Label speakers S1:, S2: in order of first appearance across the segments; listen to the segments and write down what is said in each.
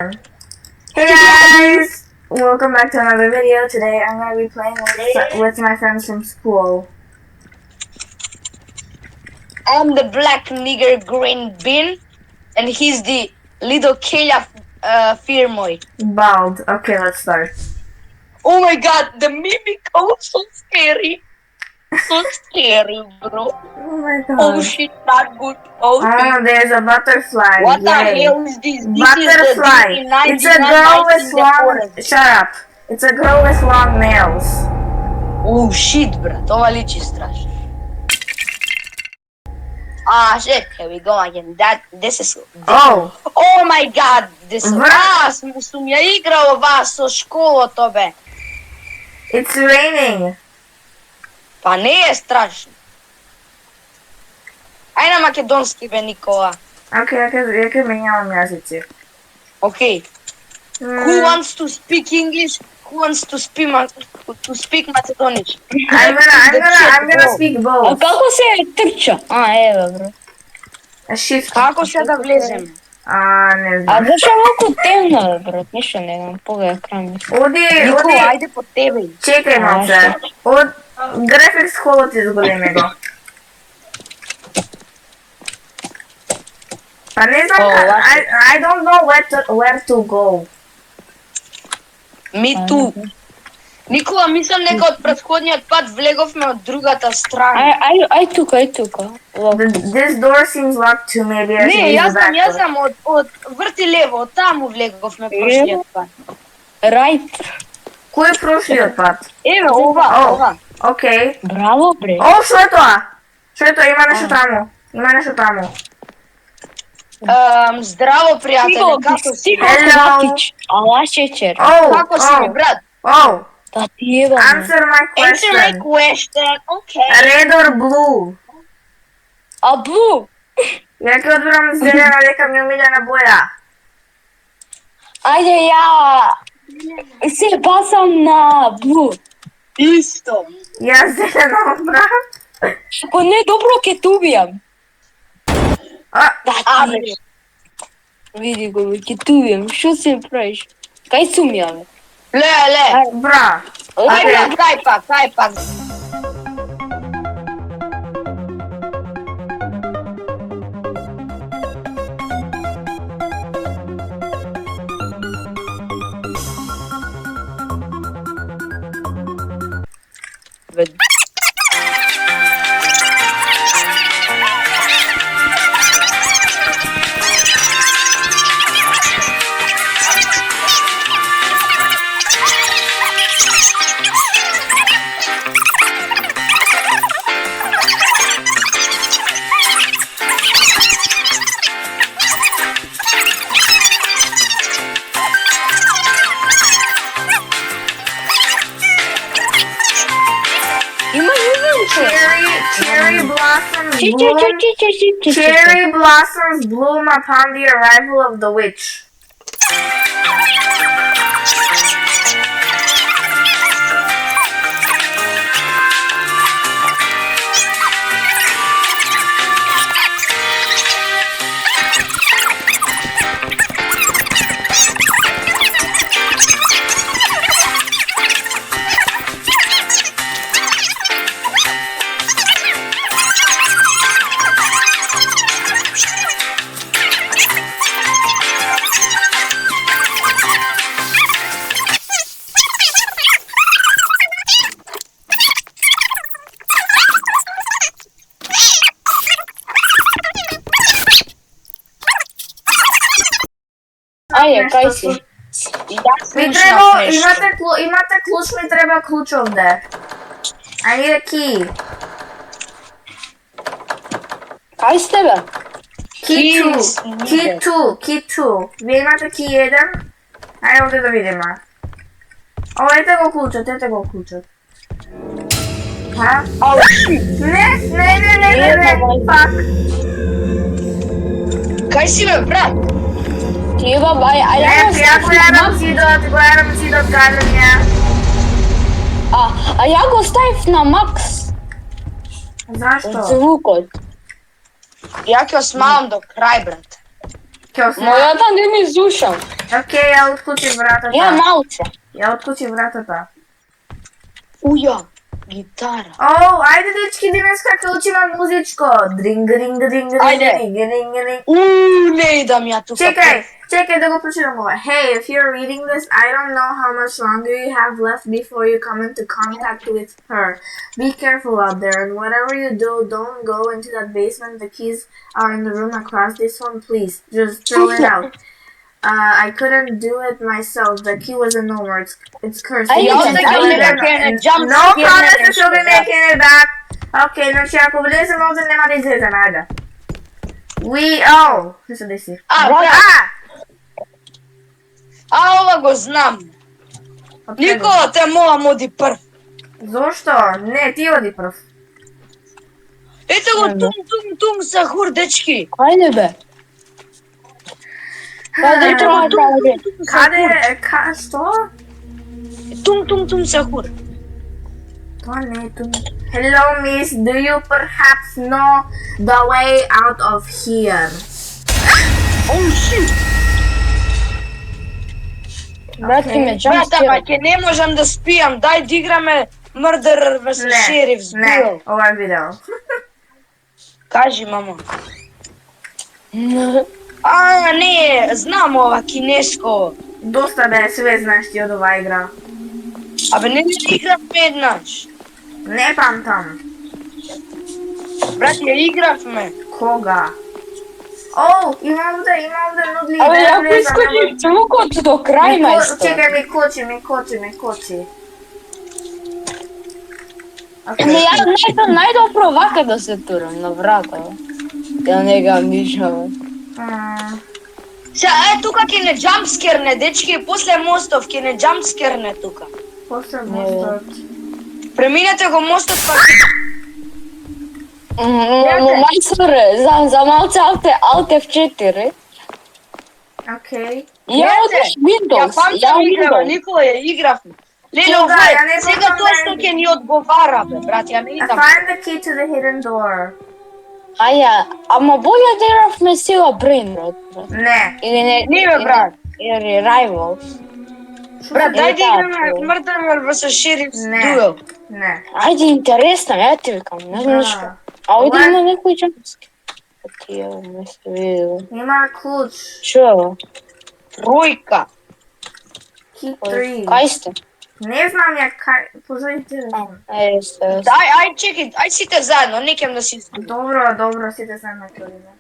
S1: Hey guys! Welcome back to another video. Today I'm going to be playing with my friends from school.
S2: I'm the black nigger green bean, and he's the little Kela Firmoy.
S1: Bald. Okay, let's start.
S2: Oh my god, the mimic was so scary. So scary, bro.
S1: Oh my god.
S2: Oh shit, not good. Oh shit.
S1: There's a butterfly.
S2: What the
S1: Yay.
S2: hell is this?
S1: Butterfly.
S2: This is
S1: It's a girl with long...
S2: forest.
S1: Shut up. It's a girl with long nails.
S2: Oh shit, брат, ова личи страшно. Ah shit, here we go again. This is...
S1: Oh.
S2: Oh my god, this is...
S1: Брат.
S2: Сум ја играл ова со школото, бе.
S1: It's raining.
S2: Па не е страшно. Ај на македонски, бе, Никола.
S1: Okay, ја ќе менјавам јазици.
S2: Okay. Who wants to speak English? Who wants to speak Macedonic?
S1: I'm gonna speak
S3: А
S1: both.
S3: како се трча? Еве бро.
S1: Shift.
S2: Како се да влеземе?
S1: Не
S3: А
S1: знам.
S3: зашо малку темно, брат? Ништо не знам, погледа екран.
S1: Оди,
S2: Никола,
S1: оди.
S2: ајде по тебе.
S1: Чекај малце. Од графикс холот изголеми го. Па не знам, I don't know where to go.
S2: Me too. Никола, мислам дека од претходниот пат влеговме од другата страна.
S3: Ај тука.
S1: This door seems locked too, maybe I should
S2: Не,
S1: use the back
S2: јас
S1: door.
S2: знам од врти лево, од таму влеговме прошлиот пат.
S3: Рајт.
S1: Кој е прошлиот пат?
S2: Еве, ова.
S1: Окей.
S3: Браво, бре.
S1: О, што е тоа? Што е тоа? Има нешто таму.
S2: Здраво, пријателе, како си?
S1: Hello.
S3: Ала шечер.
S2: Како си, брат?
S1: Oh,
S3: Та ти ева.
S1: answer my
S2: Answer my
S1: question.
S2: question, okay.
S1: Red or blue?
S3: А блу.
S1: Ја ќе одберам зелена, дека ми е омиljena боја.
S3: Ајде ја се пасам на блу.
S2: Исто.
S1: Јас зелена одбрам.
S3: Ако не добро ке те убијам. Да
S2: бе.
S3: ти. Види го, ке те убијам. Што се правиш? Кај сум ја, бе?
S2: Ле.
S1: Бра.
S2: Ај, брат, кај пак.
S1: Cherry blossoms bloom upon the arrival of the witch.
S3: Ајде, кај си?
S1: Ми треба, имате клуч, ми треба клуч овде. I need a key.
S3: Кај сте, бе?
S1: Key 2. Вие имате key 1? Ајде овде да видиме. О, ете го клучот. Ха? Не, пак.
S2: Кај си, бе, брат?
S3: Ти ева, ја
S1: Ја гледам сидот, кажам ја.
S3: А ја го ставив на макс.
S1: Зашто?
S3: Звукот.
S2: Ја ќе осмавам до крај, брат.
S1: Ќе осмам.
S3: Мојата не ми слушам.
S1: Окей, ја отклучи вратата.
S3: Ја малце.
S1: Ја отклучи вратата.
S2: Уја, гитара.
S1: О, ајде дечки, денеска ќе учиме музичко. Дринг, ринг, ринг, ринг,
S2: Ајде.
S1: ринг, ринг, ринг.
S2: Не идам ја тука.
S1: Чекај да го прочитам ова. Hey, if you're reading this, I don't know how much longer you have left before you come into contact with her. Be careful out there, and whatever you do, don't go into that basement. The keys are in the room across this one, please. Just throw it out. I couldn't do it myself. The key was in nowhere. It's cursed.
S3: I
S1: You
S3: know
S1: just
S3: that
S1: go
S3: I
S1: in
S3: never
S1: there.
S2: can jump
S1: No
S2: scare
S1: promise
S2: never
S1: that you'll be
S2: should have.
S1: making it back. Okay, значи ако влезем овде нема да излеземе, ајде. Што се деси?
S2: Ова го знам. Никола те моја моди прв.
S1: Зошто? Не, ти оди прв.
S2: Ете го тум сахур, дечки.
S3: Ајде бе. Каде треба да оди?
S1: Каде, што?
S2: Тум сахур.
S1: Тоа не е тум. Hello, miss, do you perhaps know the way out of here?
S2: Oh shit.
S3: Брате ме
S2: Брате,
S3: джампскира.
S2: па ќе не можам да спијам. Дај да играме Murder vs. Sheriff's
S1: Не,
S2: Duel.
S1: ова е видео.
S2: Кажи, мамо. Не, знам ова кинеско.
S1: Доста бе, све знаеш ти од оваа игра.
S2: Абе, не игравме еднаш.
S1: Не памтам.
S2: Брат, ја игравме.
S1: Кога? О, има овде нудли.
S3: Абе, ако искочи звукот до крај, мајстор.
S1: Чекај, ми кочи.
S3: Не, ја најдобро вака да се турам на врата. Ја не ga мишам.
S2: Се, тука ќе не джампскерне, дечки, после мостов ќе не джампскерне тука.
S1: После мостот.
S2: Преминете го мостот, па
S3: Мајсторе, за малце Alt F4.
S1: Окей.
S3: Ја одеш
S2: ја
S3: Windows, ја
S2: памтам играва,
S3: Windows.
S2: Никола ја игравме. Леле,
S1: Кога?
S2: ова
S1: Ја не
S2: сега
S1: памтам
S2: тоа што
S1: најди.
S2: ќе ни одговара, бе, брат, ја не идам.
S1: Find the key to the hidden door.
S3: Ама болje да игравме сила Brain Rot.
S1: Не.
S3: Или не,
S2: Не, бе, брат.
S3: Или Rivals.
S2: Брат, дај да
S3: Е,
S2: играме
S3: така.
S2: Murder vs. Sheriff's
S1: Не.
S2: Duel.
S1: Не.
S3: Ајде, интересно, ја ти викам, не знам што. А овде
S1: Ова е-
S3: има некој джампски. Тие, не се видел.
S1: Има клуч.
S3: Шо?
S2: Тројка.
S1: Key 3.
S3: Кај сте?
S1: Не знам ја кај... Позови телефон.
S3: Сте.
S2: Ај, чекај, ај сите заедно, не ќам да си изгубим.
S1: Добро, сите се накладиме.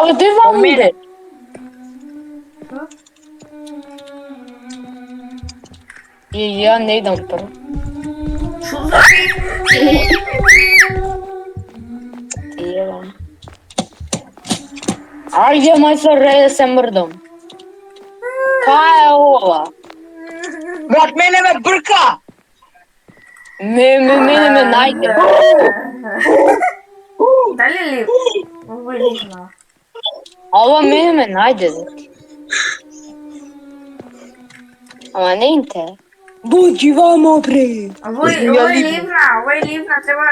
S3: А де вам
S2: мене.
S3: иде? Ја не идам прво. Јевам. Ајде, мајстор, да се мрдам. Кај е ова?
S2: Брат, мене ме брка.
S3: Мене ме најде.
S1: Дали ли? Ovo je ližno.
S3: Ова мене ме најде. Ама не инте. Буди вамо, бре.
S1: Ovo je livna, treba...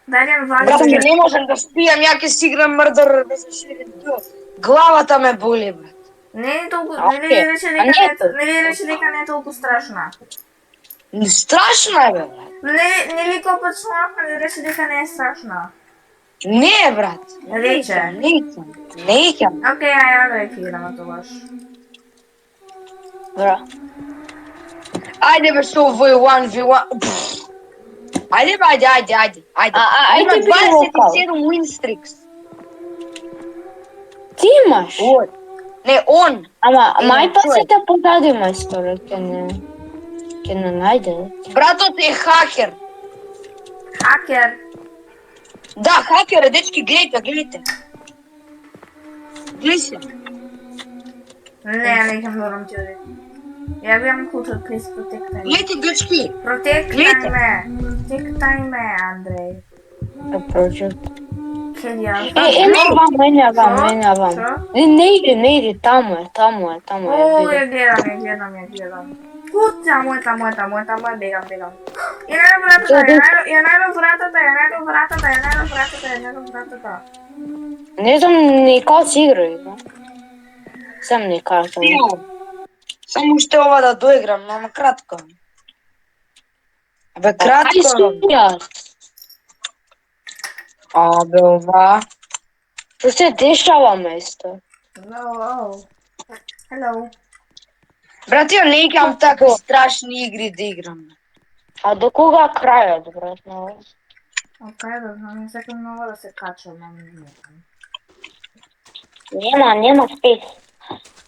S1: Дарјан
S2: Брат,
S1: вали.
S2: не можам да спијам, ја ќе си играм Murder vs. Sheriff's Duel. Главата ме боли, брат.
S1: Не е толку,
S3: Окей.
S1: не рече
S3: А
S1: дека не е толку страшна.
S2: Страшно е, бе, брат.
S1: Не ли копачно, не рече дека не е страшна.
S2: Не, брат.
S1: Рече.
S2: Не икам.
S1: Окей, ја да ќе играме тогаш.
S3: Бра.
S2: Ајде бе, што овој 1v1. Пф. Ајде бе, ајде.
S3: ајде
S2: Има
S3: би локал.
S2: 27 win streaks.
S3: Ти имаш?
S2: Ој. Не, он.
S3: Ама мај па
S2: човек.
S3: се те подади, мајсторе, ќе не најде.
S2: Братот е хакер.
S1: Хакер.
S2: Да, хакер е, дечки, гледайте. Гледај се.
S1: Не ќе морам ти оди. Ја бивам кучот, please protect me.
S2: Гледайте, дечки.
S1: Protectaj me, Andrej.
S3: Да прочет.
S1: Келија.
S3: Мене вам.
S1: Шо?
S3: Не иди, таму е.
S1: О, ја гледам. Куца, мојта, бегам. Ја најдов вратата.
S3: Не знам ни како си играј. Сам не кажам.
S2: Само уште ова да доиграм, ама кратко. Абе, кратко.
S3: Кратко.
S2: Абе, ова.
S3: Што се дешава место?
S1: No, hello.
S2: Брат, ја не играм така страшни игри да играм.
S3: А до кога крајот, брат?
S1: Окей, да знам, секам много да се качам, ама не можам.
S3: Нема спес.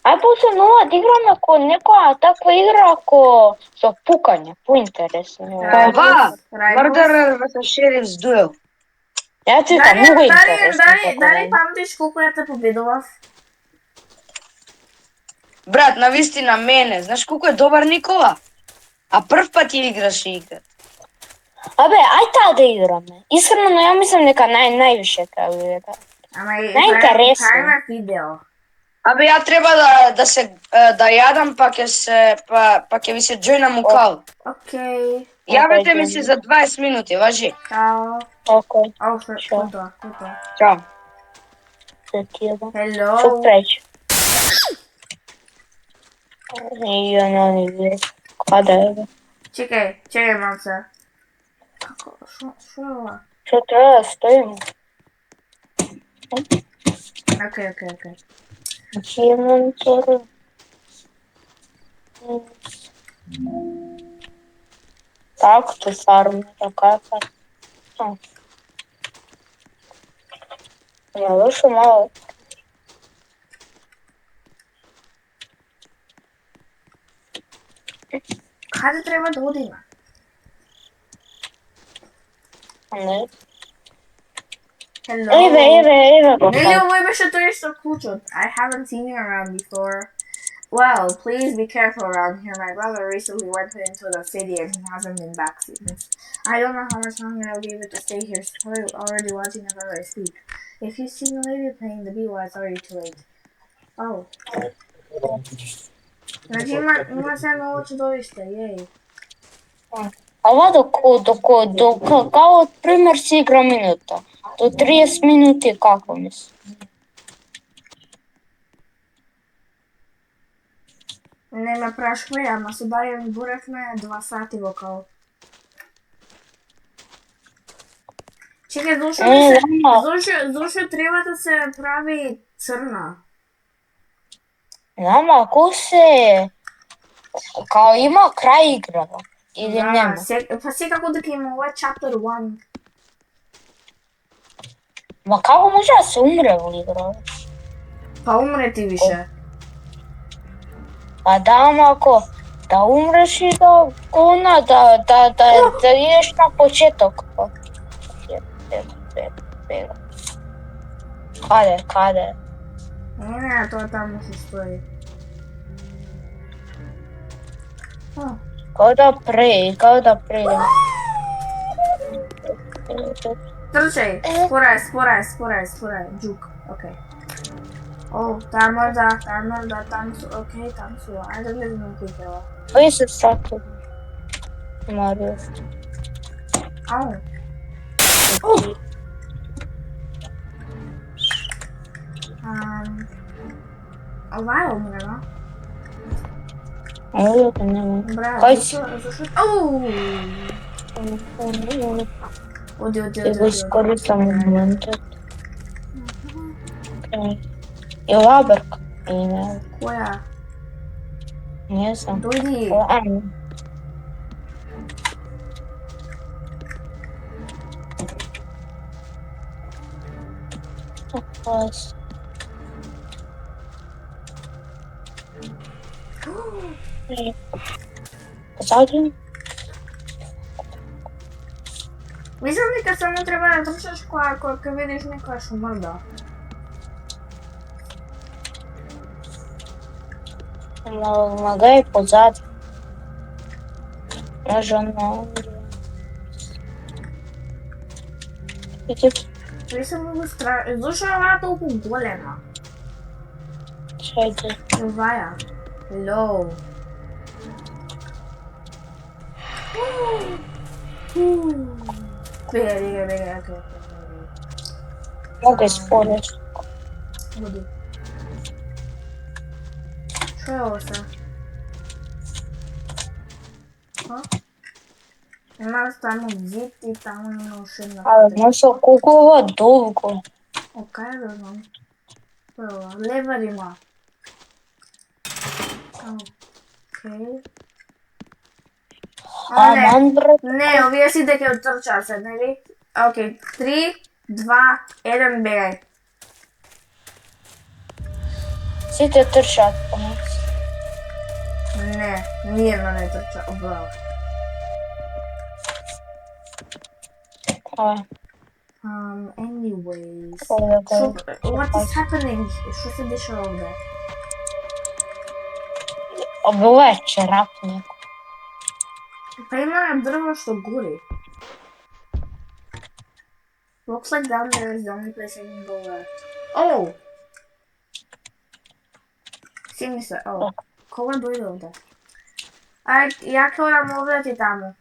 S3: Ај после нова да играме ако некоја таква игра ако со пукање, поинтересно.
S2: Ова, Murder vs. Sheriff's Duel.
S3: Ја цитам, многу интересно.
S1: Дали памтиш колку ја те победував?
S2: Брат, навистина мене, знаеш колку е добар Никола? А прв пат ја играш игра.
S3: Абе, ај таа да играме. Искрено, ја мислам дека највише треба да игра.
S1: Ама и
S3: Најинтересно.
S1: правиме видео.
S2: Абе, ја треба да јадам, па ќе ви се џојнам у кал.
S1: Окей.
S2: Јавете ми се за 20 минути, важи.
S1: Чао.
S3: Окей,
S1: Ау, што е тоа?
S2: Чао.
S3: се ти јадам. Што
S1: Hello.
S3: пречи? Ја не види. Каде е?
S1: Чекај малце. Како? Што е ова?
S3: Што треба да стоиме?
S1: Окей.
S3: Инвентар. Так, фарм, такая фарм. Я лучше мало.
S1: Каде треба да одиме?
S3: Не.
S1: Hello.
S3: Еве.
S1: Нели овој беше тој со клучот? I haven't seen you around before. Well, please be careful around here. My brother recently went into the city and he hasn't been back since. I don't know how much longer I'll be able to stay here. Sorry, already watching my brother sleep. If you see the lady playing the B-Y, it's already too late. Oh. Значи има се ново чудовиште, јеј.
S3: Ова како од пример си игра минута. До 30 минути како мисли?
S1: Не ме прашувај, ама со Дарјан боревме 2 сати во кал. Чекај, зошто треба да се прави црна?
S3: Нама, ако се... Као има крај играва. Или нема?
S1: Па секако дека има ова chapter 1.
S3: Ма како може да се умре во игра?
S1: Па умре ти више.
S3: Па да, ама ако да умреш и да идеш на почеток. Каде?
S1: Не, тоа таму се стои.
S3: Као да преди.
S1: Трчај, спорај, джук, окей. О, таа мрда, таму, окей, таму су, ајде да гледаме куќава.
S3: Кој се сака? Марио.
S1: Ау. Ова е умрела.
S3: Ова е нема.
S1: Бра,
S3: Кој
S1: зашо? Ау! Оди.
S3: го искористам моментот. И ова брка.
S1: Која?
S3: Не знам.
S1: Дојди.
S3: Заđem.
S1: Мислам дека само треба да трчаш кога видиш некоја што мрда.
S3: Нога е позад. Може на...
S1: Мислам многу страшно. Зошто оваа толку голема?
S3: Чајде.
S1: Оваја. Hello. Бега, окей.
S3: Мога спореш.
S1: Оди. Што е ово се? А? Има само зид и таму има уште една патека.
S3: Знаеш колку е ова долго?
S1: Окај да знам. Што е ова? Левер има. Окей. А, не.
S3: Аман, брат.
S1: Не, овие сите ќе отрчаат се, нели? Окей, 3, 2, 1, бегај.
S3: Сите трчаат по нас.
S1: Не, ниедно не трча. Браво. Anyways. What is happening? Што се дешава овде?
S3: Ова е черапник.
S1: Па има дрво што гори. Looks like down there is the only place I can go left. Oh! Сигни се, кога дојде овде? Ја ќе одам овде ти таму.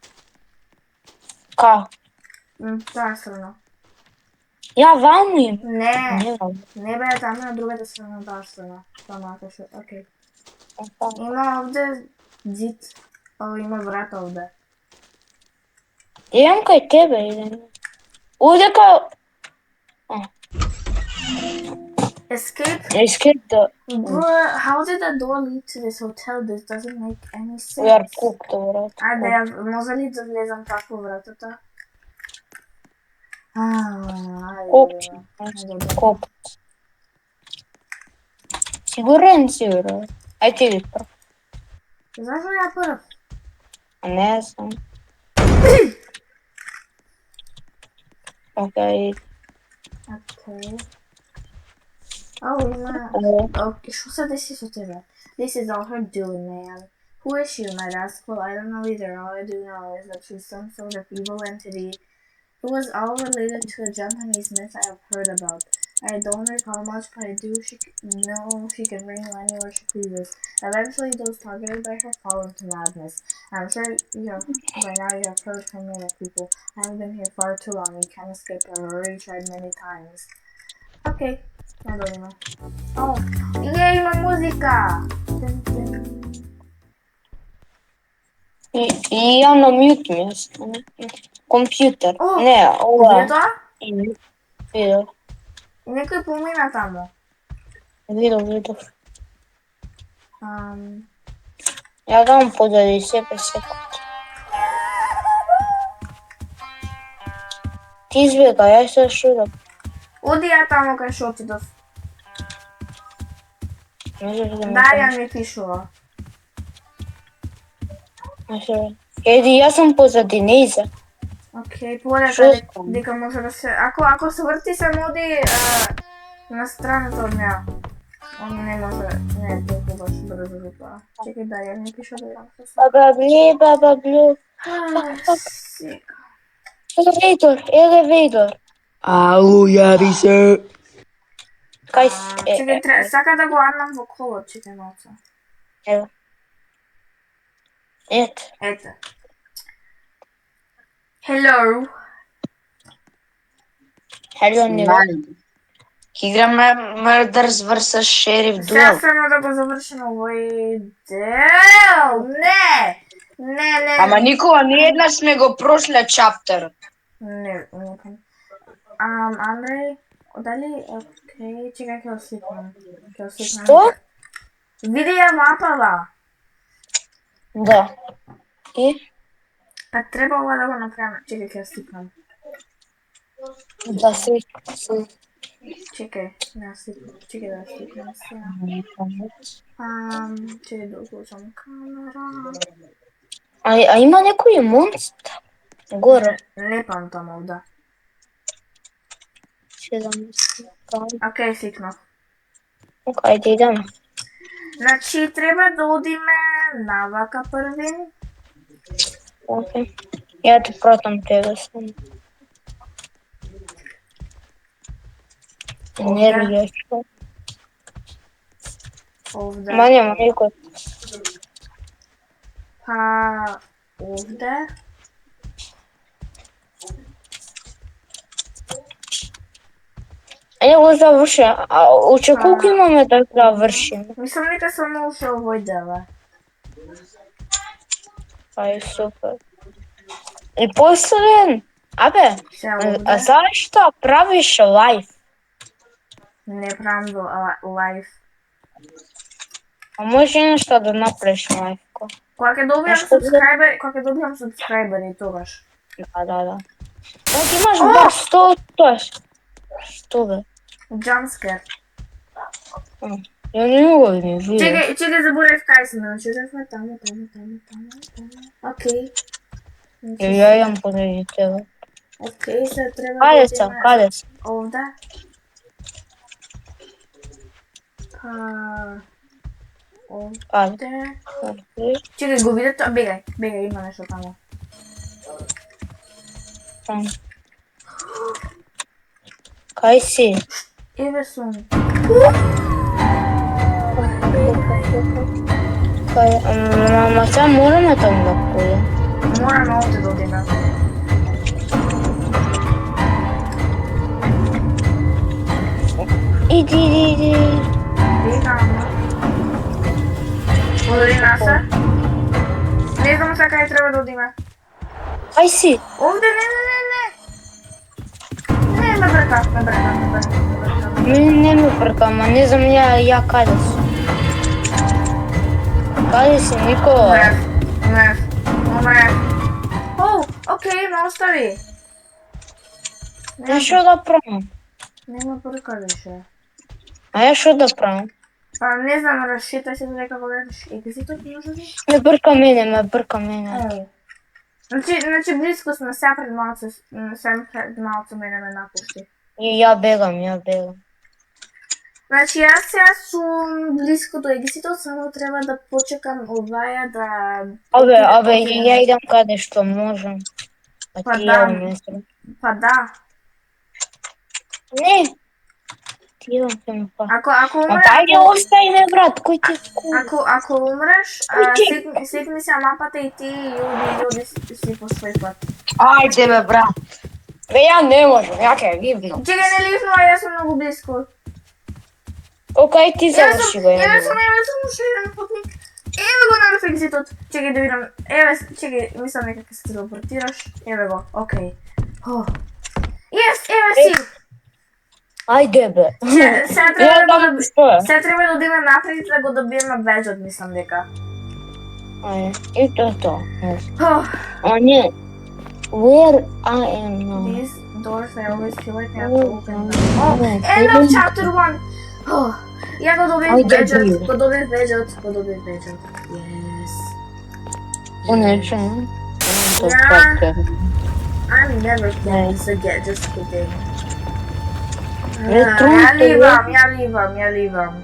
S3: Ка?
S1: Таа страна.
S3: Ја ваму им.
S1: Не, не бе таму на другата страна, таа страна. Таму што, окей. Има овде зид. Има врата овде.
S3: Идем кај тебе, идем. Овде
S1: Escape?
S3: Escape the...
S1: Bruh, how did the door lead to this hotel? This doesn't make any sense.
S3: We are cooked, брат.
S1: Ајде, може ли да влезам пак по вратата?
S3: Cooked. Сигурен си, брат. Ај ти ги прв.
S1: Зашо ја прв?
S3: Не знам. Окей.
S1: Okay, што се деси со тебе? This is all her doing, man. Who is she, you might ask? Well, I don't know either. All I do know is that she's some sort of evil entity. It was all related to a Japanese myth I have heard about. I don't recall much, but I do know she can bring you anywhere she pleases. Eventually, those targeted by her fall into madness. I'm sure by now you have heard from many people. I haven't been here far too long. You can't escape her. I've already tried many times. Okay. Oh, yay, uma música!
S3: И ја на мют место. Компјутер.
S1: О,
S3: Не, ова.
S1: Видов?
S3: Видов.
S1: Некој помина таму.
S3: Видов. Ја дам позади себе секунд. Ти избега, ја се шурам.
S1: Оди ја таму кај шо отидов. Дарија ми пишува.
S3: Еди, јас сум позади нејза.
S1: Океј, полека дека може да се... Ако се врти се моди на страната од неа. Он не може... Не е толку баш брзо за тоа. Чекај, Дарија ми пишува да јам се сам.
S3: Баба блю.
S1: Сега.
S3: Елевейтор.
S4: Ау, јави се.
S3: Кај
S1: Чекај, сака да го аднам во колот, чекај малце.
S3: Ево.
S1: Ете. Hello.
S3: Hello, Ниво.
S2: Играме Murders vs. Sheriff
S1: Сега
S2: Duel.
S1: само да го завршим овој дел. Не.
S2: Ама никога не една сме го прошле чаптер.
S1: Не. Андреј, дали... Океј, чекај ќе осликнам.
S3: Што?
S1: Види ја мапава.
S3: Да. И?
S1: Па треба ова да го направам. Чекај ќе сликнам.
S3: Да се.
S1: Чекај да сликнам сега. Чекај да уклучам камера.
S3: А има некој монстр? Горе.
S1: Не памтам овде. Океј, сликнав.
S3: Ајде идеме.
S1: Значи, треба да одиме навака првин.
S3: Океј. Ја ти пратам тебе само. Енергија што?
S1: Овде.
S3: Ма нема никој.
S1: Па, овде.
S3: Ајде го заврши. Уче колку имаме да завршиме?
S1: Мислам дека само уште овој дел е.
S3: Ај супер. И после, абе,
S1: Се овде.
S3: зашто правиш лайф?
S1: Не правам лайф.
S3: А може нешто да направиш лайфко?
S1: Кога ќе добијам
S3: Што би-
S1: субскрайбери тогаш.
S3: Да. Значи имаш бар 100, тоаш. Што бе?
S1: Jumpscare.
S3: Ја не мога да ми видя.
S1: Чекай, заборев кај сме, значи одевме таму. Окей.
S3: Ја имам понади тебе.
S1: Окей, се треба
S3: Каде сам, каде сам?
S1: овде.
S3: Каде?
S1: Овде. Чекай, го видете, бегај, има нешто таму.
S3: Кај си?
S1: Еве сум.
S3: Ама сега мораме таму да појдем.
S1: Мораме овде да одиме.
S3: Иди.
S1: Бегам. Одиме се. Не знам сега кај треба да одиме.
S3: Кај си?
S1: Овде, не. Не, ме брка.
S3: Не ме прка, ама не знам ја каде си. Каде си, Никола?
S1: Умрев. Окей, ме остави.
S3: Ја што да правам?
S1: Нема брка више.
S3: А ја што да правам?
S1: Па не знам, разшитај се дека го гледаш екзитот, може ли?
S3: Ме брка мене.
S1: Значи близко сме, сега пред малце мене ме напушти.
S3: И ја бегам.
S1: Значи јас сега сум близко до екзитот, само треба да почекам оваја да...
S3: Абе, ја идам каде што можам.
S1: Па
S3: ти
S1: да.
S3: ја умесам.
S1: Па да.
S3: Не. Ти идам ке ме па.
S1: Ако
S3: Ма
S1: умреш...
S3: дај остави ме, брат, кој ти скуи?
S1: Ако умреш,
S3: Кој
S1: сликни се мапата и ти јуди си по свој пат.
S2: Ајде бе, брат.
S3: Бе, ја не можам, ја ке ги видам.
S1: Чекај, не ливнува, јас сум многу близко.
S3: Окај, ти заврши го
S1: Еве сум уште еден патник. Еве го надев екзитот. Чекај да видам. Чекај, мислам дека ќе се телепортираш. Еве го, окей. Еве си.
S3: Ајде бе.
S1: Сега
S3: Ја дам што е.
S1: треба да одиме напред да го добиеме беџот, мислам дека.
S3: Ајде, и тоа. А не. Where I am now.
S1: These doors I always feel like I have to open them. End of chapter 1. Ја го добив беџот. Yes.
S3: Конечно.
S1: I'm never playing this again, just kidding.
S3: Retro.
S1: Ја ливам.